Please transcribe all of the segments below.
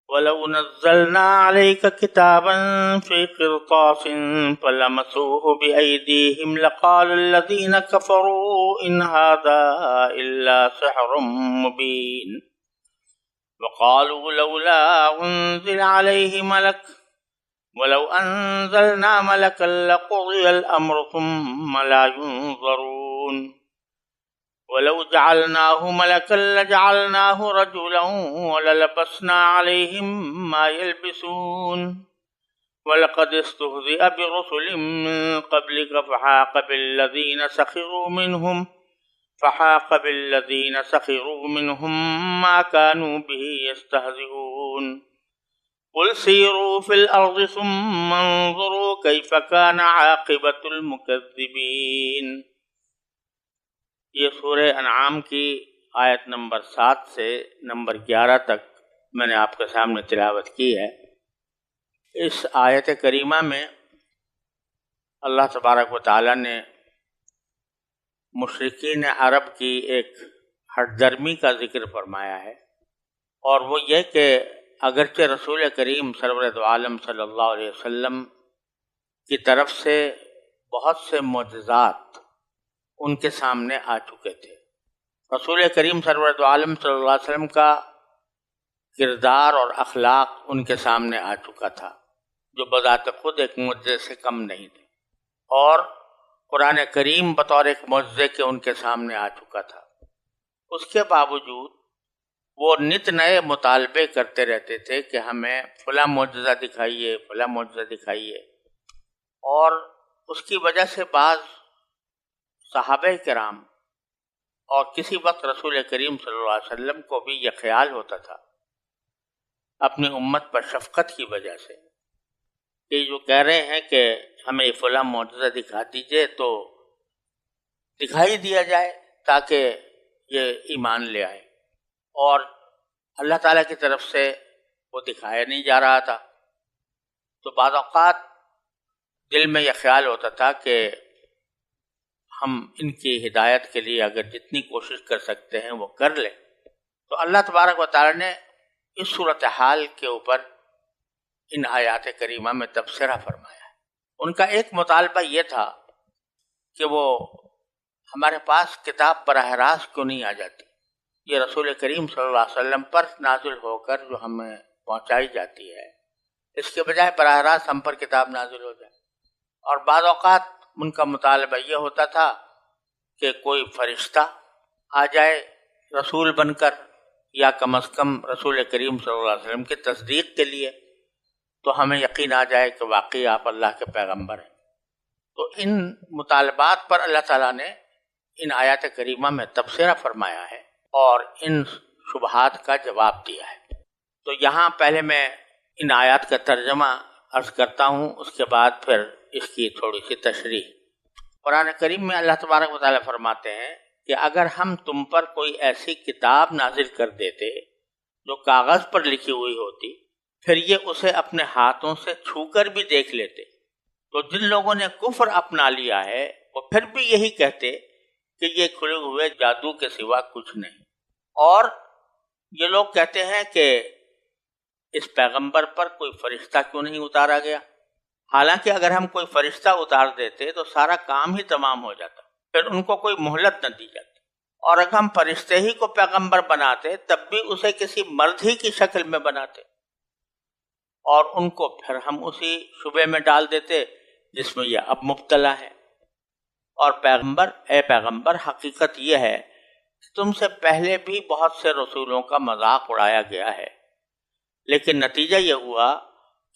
وَلَوْ نَزَّلْنَا عَلَيْكَ كِتَابًا فِي قِرْطَاسٍ فَلَمَسُوهُ بِأَيْدِيهِمْ لَقَالَ الَّذِينَ كَفَرُوا إِنْ هَذَا إِلَّا سِحْرٌ مُبِينٌ وَقَالُوا لَوْلَا أُنزِلَ عَلَيْهِ مَلَكٌ وَلَوْ أَنزَلْنَا مَلَكًا لَقُضِيَ الْأَمْرُ ثُمَّ لَا يُنظَرُونَ وَلَوْ جَعَلْنَاهُ مَلَكًا لَجَعَلْنَاهُ رَجُلًا وَلَلَبَسْنَا عَلَيْهِمْ مَا يَلْبِسُونَ وَلَقَدِ اسْتُهْزِئَ بِرُسُلٍ مِّن قَبْلِكَ فَحَاقَ بِالَّذِينَ سَخِرُوا مِنْهُم مَّا كَانُوا بِهِ يَسْتَهْزِئُونَ قُلْ سِيرُوا فِي الْأَرْضِ ثُمَّ انظُرُوا كَيْفَ كَانَ عَاقِبَةُ الْمُكَذِّبِينَ۔ یہ سورہ انعام کی آیت نمبر 7 سے نمبر 11 تک میں نے آپ کے سامنے تلاوت کی ہے۔ اس آیت کریمہ میں اللہ تبارک و تعالی نے مشرکین عرب کی ایک ہٹ درمی کا ذکر فرمایا ہے، اور وہ یہ کہ اگرچہ رسول کریم سرورت عالم صلی اللہ علیہ وسلم کی طرف سے بہت سے معجزات ان کے سامنے آ چکے تھے، رسول کریم سرورت عالم صلی اللہ علیہ وسلم کا کردار اور اخلاق ان کے سامنے آ چکا تھا، جو بذات خود ایک معجزے سے کم نہیں تھے، اور قرآن کریم بطور ایک معجزے کے ان کے سامنے آ چکا تھا۔ اس کے باوجود وہ نت نئے مطالبے کرتے رہتے تھے کہ ہمیں فلاں معجزہ دکھائیے، فلاں معجزہ دکھائیے، اور اس کی وجہ سے بعض صحابہ کرام اور کسی وقت رسول کریم صلی اللہ علیہ وسلم کو بھی یہ خیال ہوتا تھا اپنی امت پر شفقت کی وجہ سے کہ جو کہہ رہے ہیں کہ ہمیں فلاں معجزہ دکھا دیجئے تو دکھائی دیا جائے تاکہ یہ ایمان لے آئے، اور اللہ تعالیٰ کی طرف سے وہ دکھایا نہیں جا رہا تھا۔ تو بعض اوقات دل میں یہ خیال ہوتا تھا کہ ہم ان کی ہدایت کے لیے اگر جتنی کوشش کر سکتے ہیں وہ کر لیں۔ تو اللہ تبارک و تعالی نے اس صورتحال کے اوپر ان آیات کریمہ میں تبصرہ فرمایا ہے۔ ان کا ایک مطالبہ یہ تھا کہ وہ ہمارے پاس کتاب براہ راست کیوں نہیں آ جاتی، یہ رسول کریم صلی اللہ علیہ وسلم پر نازل ہو کر جو ہمیں پہنچائی جاتی ہے، اس کے بجائے براہ راست ہم پر کتاب نازل ہو جائے۔ اور بعض اوقات ان کا مطالبہ یہ ہوتا تھا کہ کوئی فرشتہ آ جائے رسول بن کر، یا کم از کم رسول کریم صلی اللہ علیہ وسلم کی تصدیق کے لیے، تو ہمیں یقین آ جائے کہ واقعی آپ اللہ کے پیغمبر ہیں۔ تو ان مطالبات پر اللہ تعالیٰ نے ان آیات کریمہ میں تبصرہ فرمایا ہے اور ان شبہات کا جواب دیا ہے۔ تو یہاں پہلے میں ان آیات کا ترجمہ عرض کرتا ہوں، اس کے بعد پھر اس کی تھوڑی سی تشریح۔ قرآن کریم میں اللہ تبارک و تعالیٰ فرماتے ہیں کہ اگر ہم تم پر کوئی ایسی کتاب نازل کر دیتے جو کاغذ پر لکھی ہوئی ہوتی، پھر یہ اسے اپنے ہاتھوں سے چھو کر بھی دیکھ لیتے، تو جن لوگوں نے کفر اپنا لیا ہے وہ پھر بھی یہی کہتے کہ یہ کھلے ہوئے جادو کے سوا کچھ نہیں۔ اور یہ لوگ کہتے ہیں کہ اس پیغمبر پر کوئی فرشتہ کیوں نہیں اتارا گیا، حالانکہ اگر ہم کوئی فرشتہ اتار دیتے تو سارا کام ہی تمام ہو جاتا، پھر ان کو کوئی مہلت نہ دی جاتی، اور اگر ہم فرشتے ہی کو پیغمبر بناتے تب بھی اسے کسی مرد ہی کی شکل میں بناتے، اور ان کو پھر ہم اسی شبے میں ڈال دیتے جس میں یہ اب مبتلا ہے۔ اور اے پیغمبر، حقیقت یہ ہے کہ تم سے پہلے بھی بہت سے رسولوں کا مذاق اڑایا گیا ہے، لیکن نتیجہ یہ ہوا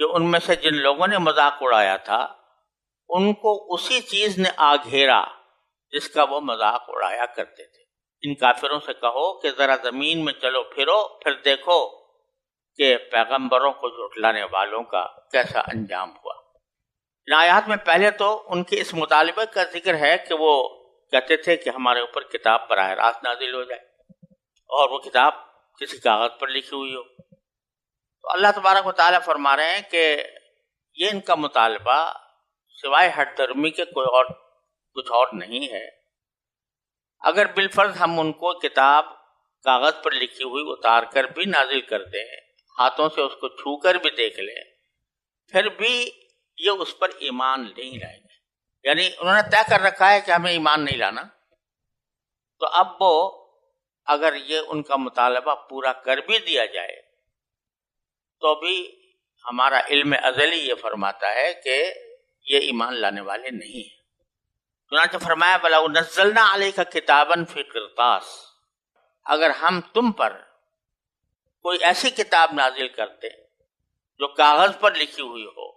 کہ ان میں سے جن لوگوں نے مذاق اڑایا تھا ان کو اسی چیز نے آ گھیرا جس کا وہ مذاق اڑایا کرتے تھے۔ ان کافروں سے کہو کہ ذرا زمین میں چلو پھرو، پھر دیکھو کہ پیغمبروں کو جھٹلانے والوں کا کیسا انجام ہوا۔ ان آیات میں پہلے تو ان کے اس مطالبے کا ذکر ہے کہ وہ کہتے تھے کہ ہمارے اوپر کتاب براہ راست نازل ہو جائے، اور وہ کتاب کسی کاغذ پر لکھی ہوئی ہو۔ تو اللہ تبارک و تعالیٰ فرما رہے ہیں کہ یہ ان کا مطالبہ سوائے ہٹ درمی کے کچھ اور نہیں ہے۔ اگر بالفرض ہم ان کو کتاب کاغذ پر لکھی ہوئی اتار کر بھی نازل کر دیں، ہاتھوں سے اس کو چھو کر بھی دیکھ لے پھر بھی یہ اس پر ایمان نہیں لائے گے، یعنی انہوں نے طے کر رکھا ہے کہ ہمیں ایمان نہیں لانا، تو اب وہ اگر یہ ان کا مطالبہ پورا کر بھی دیا جائے تو بھی ہمارا علم ازلی یہ فرماتا ہے کہ یہ ایمان لانے والے نہیں ہیں۔ چنانچہ فرمایا بلا نزلنا علیک کتابا فی قرطاس، اگر ہم تم پر کوئی ایسی کتاب نازل کرتے جو کاغذ پر لکھی ہوئی ہو،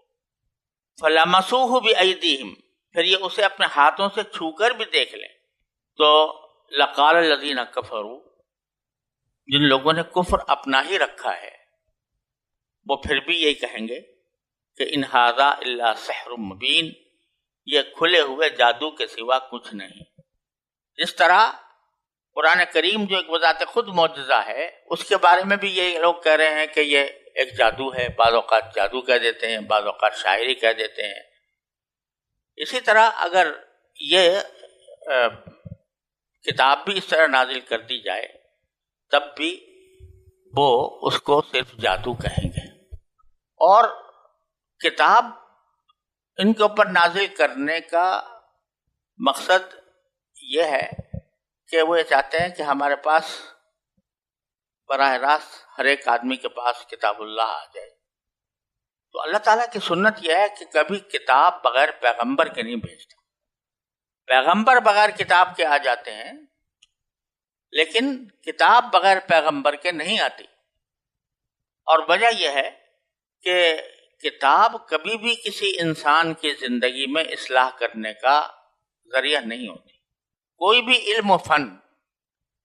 فلمسوہ بایدیہم، پھر یہ اسے اپنے ہاتھوں سے چھو کر بھی دیکھ لیں، تو لقال الذین کفروا، جن لوگوں نے کفر اپنا ہی رکھا ہے وہ پھر بھی یہی کہیں گے کہ ان ھذا الا سحر مبین، یہ کھلے ہوئے جادو کے سوا کچھ نہیں۔ جس طرح قرآن کریم جو ایک بذات خود معجزہ ہے، اس کے بارے میں بھی یہ لوگ کہہ رہے ہیں کہ یہ ایک جادو ہے، بعض اوقات جادو کہہ دیتے ہیں، بعض اوقات شاعری کہہ دیتے ہیں۔ اسی طرح اگر یہ کتاب بھی اس طرح نازل کر دی جائے تب بھی وہ اس کو صرف جادو کہیں گے، اور کتاب ان کے اوپر نازل کرنے کا مقصد یہ ہے کہ وہ یہ چاہتے ہیں کہ ہمارے پاس براہ راست ہر ایک آدمی کے پاس کتاب اللہ آ جائے۔ تو اللہ تعالیٰ کی سنت یہ ہے کہ کبھی کتاب بغیر پیغمبر کے نہیں بھیجتا، پیغمبر بغیر کتاب کے آ جاتے ہیں لیکن کتاب بغیر پیغمبر کے نہیں آتی۔ اور وجہ یہ ہے کہ کتاب کبھی بھی کسی انسان کی زندگی میں اصلاح کرنے کا ذریعہ نہیں ہوتی۔ کوئی بھی علم و فن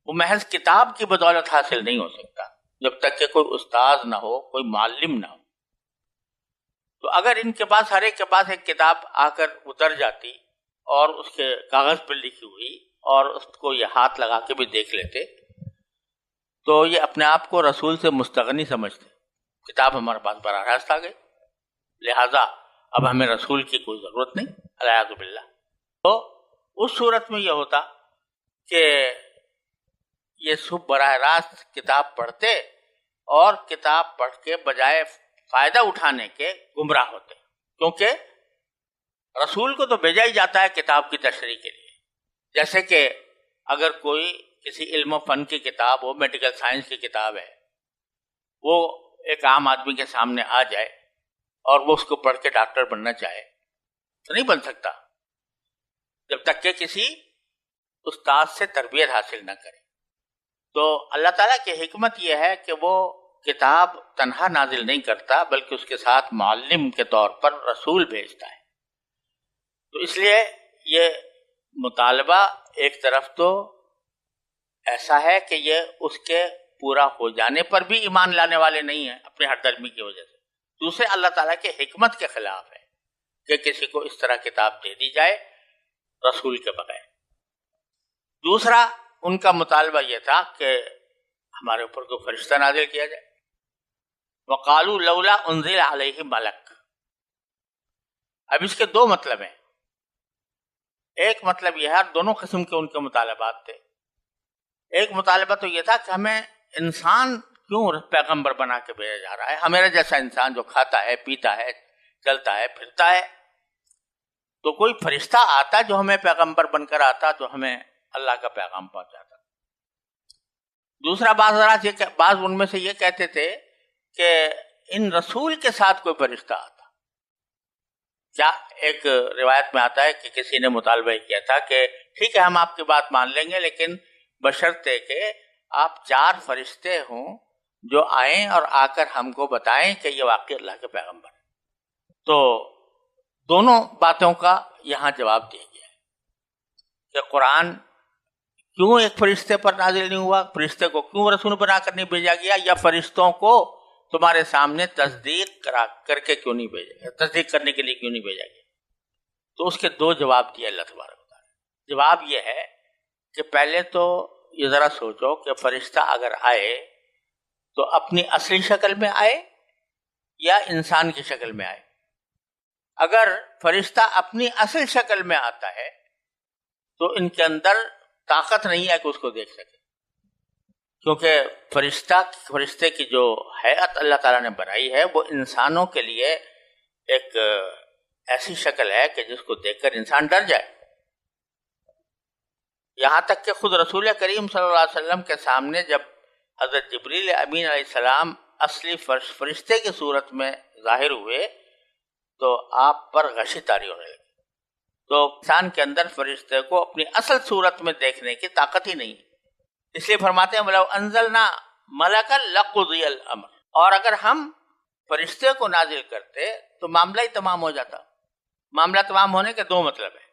وہ محض کتاب کی بدولت حاصل نہیں ہو سکتا جب تک کہ کوئی استاذ نہ ہو، کوئی معلم نہ ہو۔ تو اگر ان کے پاس ہر ایک کے پاس ایک کتاب آ کر اتر جاتی اور اس کے کاغذ پر لکھی ہوئی اور اس کو یہ ہاتھ لگا کے بھی دیکھ لیتے تو یہ اپنے آپ کو رسول سے مستغنی سمجھتے، کتاب ہمارے پاس براہ راست آ گئی، لہذا اب ہمیں رسول کی کوئی ضرورت نہیں، الیاذ باللہ۔ تو اس صورت میں یہ ہوتا کہ یہ سب براہ راست کتاب پڑھتے اور کتاب پڑھ کے بجائے فائدہ اٹھانے کے گمراہ ہوتے، کیونکہ رسول کو تو بھیجا ہی جاتا ہے کتاب کی تشریح کے لیے۔ جیسے کہ اگر کوئی کسی علم و فن کی کتاب ہو، میڈیکل سائنس کی کتاب ہے، وہ ایک عام آدمی کے سامنے آ جائے اور وہ اس کو پڑھ کے ڈاکٹر بننا چاہے تو نہیں بن سکتا جب تک کہ کسی استاد سے تربیت حاصل نہ کرے۔ تو اللہ تعالیٰ کی حکمت یہ ہے کہ وہ کتاب تنہا نازل نہیں کرتا بلکہ اس کے ساتھ معلم کے طور پر رسول بھیجتا ہے۔ تو اس لیے یہ مطالبہ ایک طرف تو ایسا ہے کہ یہ اس کے پورا ہو جانے پر بھی ایمان لانے والے نہیں ہیں اپنے ہر درمی کی وجہ سے، دوسرے اللہ تعالیٰ کے حکمت کے خلاف ہے کہ کسی کو اس طرح کتاب دے دی جائے رسول کے بغیر۔ دوسرا ان کا مطالبہ یہ تھا کہ ہمارے اوپر کوئی فرشتہ نازل کیا جائے، وقالوا لولا انزل علیہ ملک۔ اب اس کے دو مطلب ہیں، ایک مطلب یہ ہے، دونوں قسم کے ان کے مطالبات تھے۔ ایک مطالبہ تو یہ تھا کہ ہمیں انسان کیوں پیغمبر بنا کے بھیجا جا رہا ہے، ہمارا جیسا انسان جو کھاتا ہے، پیتا ہے، چلتا ہے، پھرتا ہے، تو کوئی فرشتہ آتا جو ہمیں پیغمبر بن کر آتا، جو ہمیں اللہ کا پیغام پہنچاتا۔ دوسرا بعض ان میں سے یہ کہتے تھے کہ ان رسول کے ساتھ کوئی فرشتہ آتا۔ کیا ایک روایت میں آتا ہے کہ کسی نے مطالبہ کیا تھا کہ ٹھیک ہے ہم آپ کی بات مان لیں گے لیکن بشرطے کہ آپ 4 فرشتے ہوں جو آئیں اور آ کر ہم کو بتائیں کہ یہ واقعی اللہ کے پیغمبر ہیں۔ تو دونوں باتوں کا یہاں جواب دیا گیا ہے کہ قرآن کیوں ایک فرشتے پر نازل نہیں ہوا، فرشتے کو کیوں رسول بنا کر نہیں بھیجا گیا، یا فرشتوں کو تمہارے سامنے تصدیق کر کے کیوں نہیں بھیجا گیا، تصدیق کرنے کے لیے کیوں نہیں بھیجا گیا۔ تو اس کے 2 جواب دیے اللہ تبارک و تعالیٰ۔ جواب یہ ہے کہ پہلے تو یہ ذرا سوچو کہ فرشتہ اگر آئے تو اپنی اصلی شکل میں آئے یا انسان کی شکل میں آئے۔ اگر فرشتہ اپنی اصل شکل میں آتا ہے تو ان کے اندر طاقت نہیں ہے کہ اس کو دیکھ سکے، کیونکہ فرشتے کی جو ہیئت اللہ تعالیٰ نے بنائی ہے وہ انسانوں کے لیے ایک ایسی شکل ہے کہ جس کو دیکھ کر انسان ڈر جائے. یہاں تک کہ خود رسول کریم صلی اللہ علیہ وسلم کے سامنے جب حضرت جبریل امین علیہ السلام اصلی فرشتے کی صورت میں ظاہر ہوئے تو آپ پر غشی طاری ہونے لگی. تو انسان کے اندر فرشتے کو اپنی اصل صورت میں دیکھنے کی طاقت ہی نہیں، اس لیے فرماتے ہیں وَلَوْ أَنزَلْنَا مَلَكًا لَقُضِيَ الْأَمْرُ. اور اگر ہم فرشتے کو نازل کرتے تو معاملہ ہی تمام ہو جاتا. معاملہ تمام ہونے کے دو مطلب ہیں.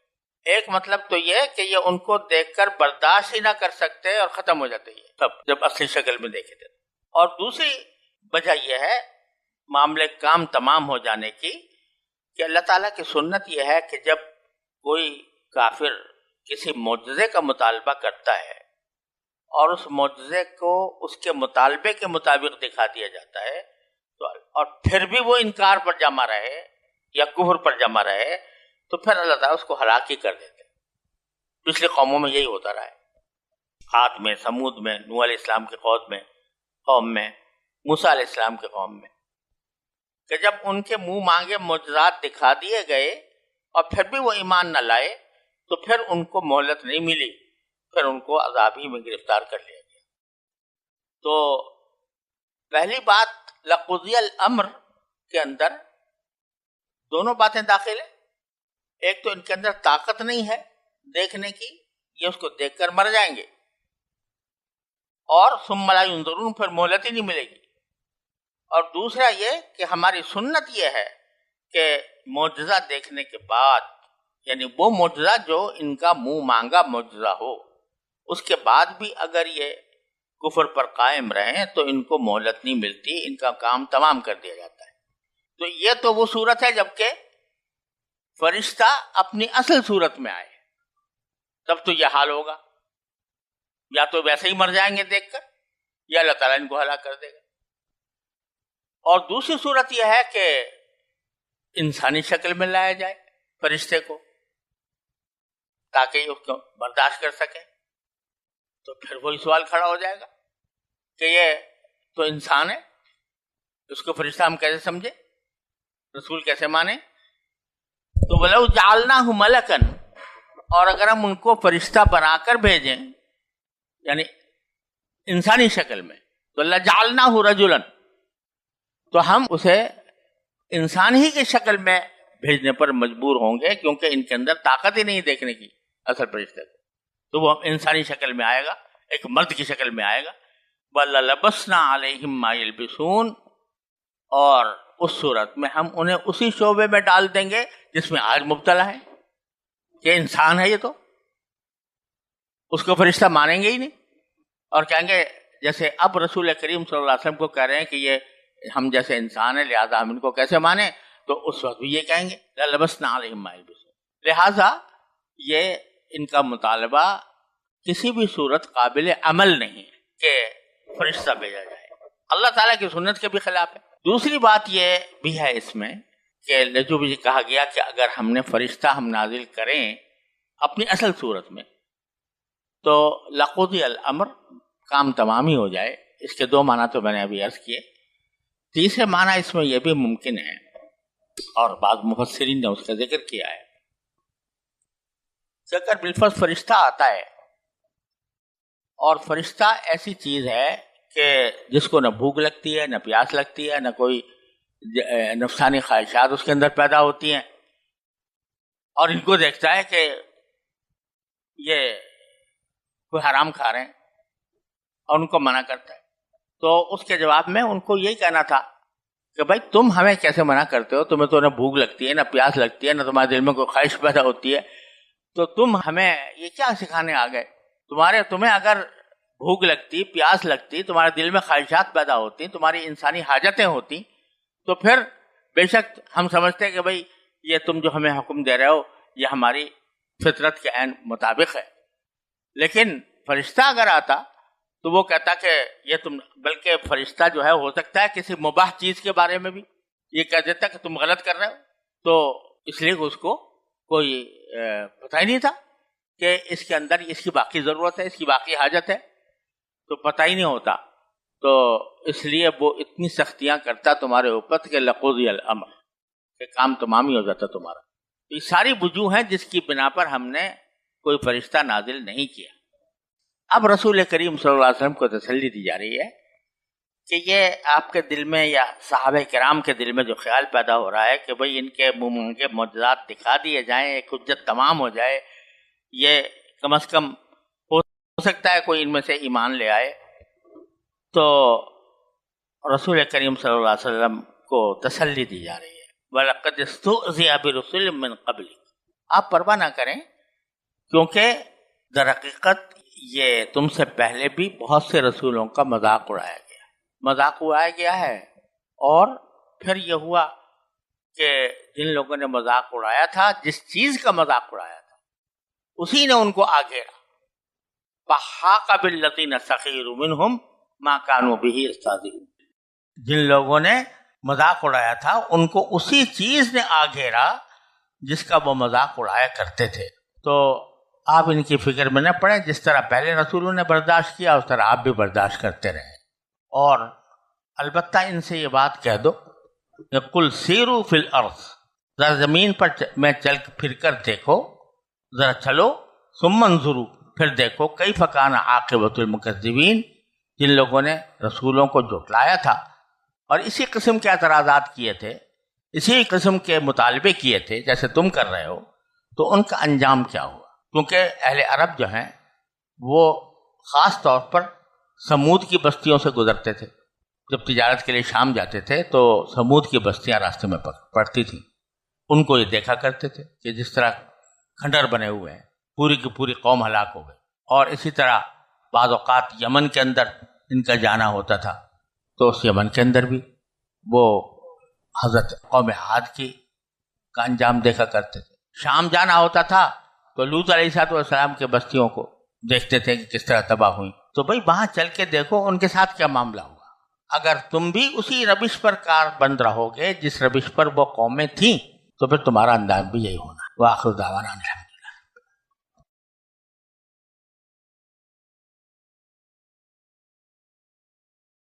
ایک مطلب تو یہ کہ یہ ان کو دیکھ کر برداشت ہی نہ کر سکتے اور ختم ہو جاتے یہ سب جب اصلی شکل میں دیکھے تھے. اور دوسری وجہ یہ ہے معاملے کام تمام ہو جانے کی کہ اللہ تعالیٰ کی سنت یہ ہے کہ جب کوئی کافر کسی معجزے کا مطالبہ کرتا ہے اور اس معجزے کو اس کے مطالبے کے مطابق دکھا دیا جاتا ہے تو اور پھر بھی وہ انکار پر جمع رہے یا کفر پر جمع رہے تو پھر اللہ تعالیٰ اس کو ہلاک ہی کر دیتے. پچھلی قوموں میں یہی ہوتا رہا ہے. عاد میں، سمود میں، نوح علیہ السلام کے قوم میں، موسیٰ علیہ السلام کے قوم میں، کہ جب ان کے منہ مانگے معجزات دکھا دیے گئے اور پھر بھی وہ ایمان نہ لائے تو پھر ان کو مہلت نہیں ملی، پھر ان کو عذاب ہی میں گرفتار کر لیا گیا. تو پہلی بات لقضی الامر کے اندر دونوں باتیں داخل ہیں. ایک تو ان کے اندر طاقت نہیں ہے دیکھنے کی، یہ اس کو دیکھ کر مر جائیں گے، اور ثم لا ينظرون پھر مہلت ہی نہیں ملے گی. اور دوسرا یہ کہ ہماری سنت یہ ہے کہ معجزہ دیکھنے کے بعد، یعنی وہ معجزہ جو ان کا منہ مانگا معجزہ ہو، اس کے بعد بھی اگر یہ کفر پر قائم رہیں تو ان کو مہلت نہیں ملتی، ان کا کام تمام کر دیا جاتا ہے. تو یہ تو وہ صورت ہے جبکہ فرشتہ اپنی اصل صورت میں آئے، تب تو یہ حال ہوگا. یا تو ویسے ہی مر جائیں گے دیکھ کر، یا اللہ تعالیٰ ان کو ہلاک کر دے گا. اور دوسری صورت یہ ہے کہ انسانی شکل میں لایا جائے فرشتے کو تاکہ اس کو برداشت کر سکے. تو پھر وہی سوال کھڑا ہو جائے گا کہ یہ تو انسان ہے، اس کو فرشتہ ہم کیسے سمجھے، رسول کیسے مانے. تو وَلَوْ جَعَلْنَاهُ مَلَكًا، اور اگر ہم ان کو فرشتہ بنا کر بھیجیں یعنی انسانی شکل میں، تو لَجَعَلْنَاهُ رَجُلًا، تو ہم اسے انسان ہی کی شکل میں بھیجنے پر مجبور ہوں گے کیونکہ ان کے اندر طاقت ہی نہیں دیکھنے کی اصل فرشتے کو. تو وہ انسانی شکل میں آئے گا، ایک مرد کی شکل میں آئے گا. وَلَلَبَسْنَا عَلَيْهِمْ مَا يَلْبِسُونَ، اور اس صورت میں ہم انہیں اسی شعبے میں ڈال دیں گے جس میں آج مبتلا ہے کہ انسان ہے یہ، تو اس کو فرشتہ مانیں گے ہی نہیں اور کہیں گے جیسے اب رسول کریم صلی اللہ علیہ وسلم کو کہہ رہے ہیں کہ یہ ہم جیسے انسان ہیں لہذا ہم ان کو کیسے مانیں، تو اس وقت بھی یہ کہیں گے لَلَبَسْنَا عَلَيْهِمْ مَا يَلْبِسُونَ. لہذا یہ ان کا مطالبہ کسی بھی صورت قابل عمل نہیں کہ فرشتہ بھیجا جائے، اللہ تعالیٰ کی سنت کے بھی خلاف ہے. دوسری بات یہ بھی ہے اس میں کہ جو بھی کہا گیا کہ اگر ہم نے فرشتہ ہم نازل کریں اپنی اصل صورت میں تو لقضی الامر، کام تمام ہی ہو جائے. اس کے دو معنی تو میں نے ابھی عرض کیے. تیسرے معنی اس میں یہ بھی ممکن ہے اور بعض مفسرین نے اس کا ذکر کیا ہے کہ اگر بالفرض فرشتہ آتا ہے اور فرشتہ ایسی چیز ہے کہ جس کو نہ بھوک لگتی ہے، نہ پیاس لگتی ہے، نہ کوئی نفسانی خواہشات اس کے اندر پیدا ہوتی ہیں، اور ان کو دیکھتا ہے کہ یہ کوئی حرام کھا رہے ہیں اور ان کو منع کرتا ہے، تو اس کے جواب میں ان کو یہی کہنا تھا کہ بھائی تم ہمیں کیسے منع کرتے ہو، تمہیں تو نہ بھوک لگتی ہے، نہ پیاس لگتی ہے، نہ تمہارے دل میں کوئی خواہش پیدا ہوتی ہے، تو تم ہمیں یہ کیا سکھانے آ گئے. تمہیں اگر بھوک لگتی، پیاس لگتی، تمہارے دل میں خواہشات پیدا ہوتی، تمہاری انسانی حاجتیں ہوتی، تو پھر بے شک ہم سمجھتے ہیں کہ بھئی یہ تم جو ہمیں حکم دے رہے ہو یہ ہماری فطرت کے عین مطابق ہے. لیکن فرشتہ اگر آتا تو وہ کہتا کہ یہ تم، بلکہ فرشتہ جو ہے ہو سکتا ہے کسی مباح چیز کے بارے میں بھی یہ کہہ دیتا کہ تم غلط کر رہے ہو، تو اس لیے اس کو کوئی پتہ ہی نہیں تھا کہ اس کے اندر اس کی باقی ضرورت ہے، اس کی باقی حاجت ہے. تو پتہ ہی نہیں ہوتا، تو اس لیے وہ اتنی سختیاں کرتا تمہارے اوپر کہ لقضی الامر، کہ کام تمام ہی ہو جاتا تمہارا۔ یہ ساری وجوہ ہیں جس کی بنا پر ہم نے کوئی فرشتہ نازل نہیں کیا۔ اب رسول کریم صلی اللہ علیہ وسلم کو تسلی دی جا رہی ہے کہ یہ آپ کے دل میں یا صحابہ کرام کے دل میں جو خیال پیدا ہو رہا ہے کہ بھئی ان کے منہ کے معجزات دکھا دیے جائیں، ایک حجت تمام ہو جائے، یہ کم از کم ہو سکتا ہے کوئی ان میں سے ایمان لے آئے، تو رسول کریم صلی اللہ علیہ وسلم کو تسلی دی جا رہی ہے وَلَقَدِ اسْتُهْزِئَ بِرُسُلٍ مِّن قَبْلِكَ، آپ پرواہ نہ کریں، کیونکہ در حقیقت یہ تم سے پہلے بھی بہت سے رسولوں کا مذاق اڑایا گیا ہے، اور پھر یہ ہوا کہ جن لوگوں نے مذاق اڑایا تھا، جس چیز کا مذاق اڑایا تھا اسی نے ان کو آ گھیرا۔ فَحَاقَ بِالَّذِينَ سَخِرُوا مِنْهُمْ مَا كَانُوا بِهِ يَسْتَهْزِئُونَ، جن لوگوں نے مذاق اڑایا تھا ان کو اسی چیز نے آ گھیرا جس کا وہ مذاق اڑایا کرتے تھے۔ تو آپ ان کی فکر میں نہ پڑیں، جس طرح پہلے رسولوں نے برداشت کیا اس طرح آپ بھی برداشت کرتے رہیں، اور البتہ ان سے یہ بات کہہ دو کہ قل سیروا فی الارض، ذرا زمین پر میں چل پھر کر دیکھو، ذرا چلو، ثم انظروا، پھر دیکھو کیف کان عاقبۃ المکذبین، جن لوگوں نے رسولوں کو جھٹلایا تھا اور اسی قسم کے اعتراضات کیے تھے، اسی قسم کے مطالبے کیے تھے جیسے تم کر رہے ہو، تو ان کا انجام کیا ہوا۔ کیونکہ اہل عرب جو ہیں وہ خاص طور پر سمود کی بستیوں سے گزرتے تھے، جب تجارت کے لیے شام جاتے تھے تو سمود کی بستیاں راستے میں پڑتی تھیں، ان کو یہ دیکھا کرتے تھے کہ جس طرح کھنڈر بنے ہوئے ہیں، پوری کی پوری قوم ہلاک ہو گئی۔ اور اسی طرح بعض اوقات یمن کے اندر ان کا جانا ہوتا تھا، تو اس یمن کے اندر بھی وہ حضرت قوم عاد کا انجام دیکھا کرتے تھے۔ شام جانا ہوتا تھا تو لوط علیہ السلام کے بستیوں کو دیکھتے تھے کہ کس طرح تباہ ہوئی۔ تو بھئی وہاں چل کے دیکھو ان کے ساتھ کیا معاملہ ہوا۔ اگر تم بھی اسی روش پر کار بند رہو گے جس روش پر وہ قومیں تھیں، تو پھر تمہارا انداز بھی یہی ہونا۔ وآخر دعوانا